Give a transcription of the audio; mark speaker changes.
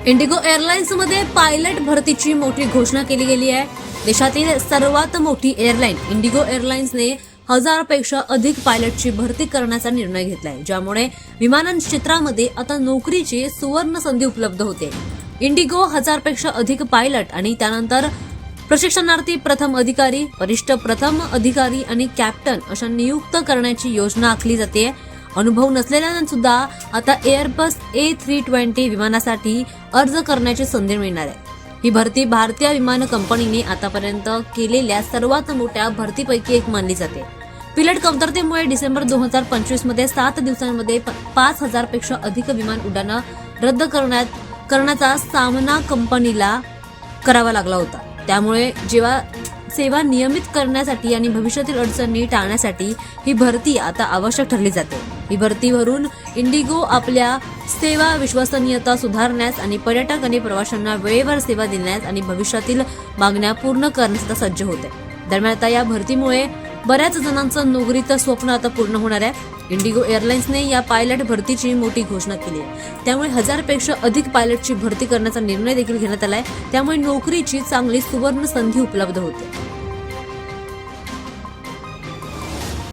Speaker 1: Indigo एअरलाइन्समध्ये pilot भरतीची मोठी घोषणा केली गेली आहे। देशातील सर्वात मोठी एअरलाईन इंडिगो एअरलाइन्सने 1000पेक्षा अधिक पायलटची भरती करण्याचा निर्णय घेतलाय, ज्यामुळे विमानन क्षेत्रामध्ये आता नोकरीची सुवर्ण संधी उपलब्ध होते। इंडिगो 1000पेक्षा अधिक पायलट आणि त्यानंतर प्रशिक्षणार्थी, प्रथम अधिकारी, वरिष्ठ प्रथम अधिकारी आणि कॅप्टन अशा नियुक्त करण्याची योजना आखली जाते। अनुभव नसलेल्यांना सुद्धा आता एअरबस A320 विमानासाठी अर्ज करण्याची संधी मिळणार आहे। ही भरती भारतीय विमान कंपनीने आतापर्यंत केलेल्या सर्वात मोठ्या भरतीपैकी एक मानली जाते। पिलट कमतरतेमुळे डिसेंबर 2025 मध्ये 7 दिवसांमध्ये 5000पेक्षा अधिक विमान उड्डाणं रद्द करण्याचा सामना कंपनीला करावा लागला होता। त्यामुळे जेव्हा सेवा नियमित करण्यासाठी आणि भविष्यातील अडचणी टाळण्यासाठी ही भरती आता आवश्यक ठरली जाते। ही भरती भरून इंडिगो आपल्या सेवा विश्वसनीयता सुधारण्यास आणि पर्यटक आणि प्रवाशांना वेळेवर सेवा देण्यास आणि भविष्यातील मागण्या पूर्ण करण्यासाठी सज्ज होते। दरम्यान आता या भरतीमुळे बऱ्याच जणांचं नोकरीचं स्वप्न आता पूर्ण होणार आहे। इंडिगो एअरलाइन्सने या पायलट भरतीची मोठी घोषणा केली आहे। त्यामुळे 1000पेक्षा अधिक पायलटची भरती करण्याचा निर्णय देखील घेण्यात आलाय। त्यामुळे नोकरीची चांगली सुवर्ण संधी उपलब्ध होते।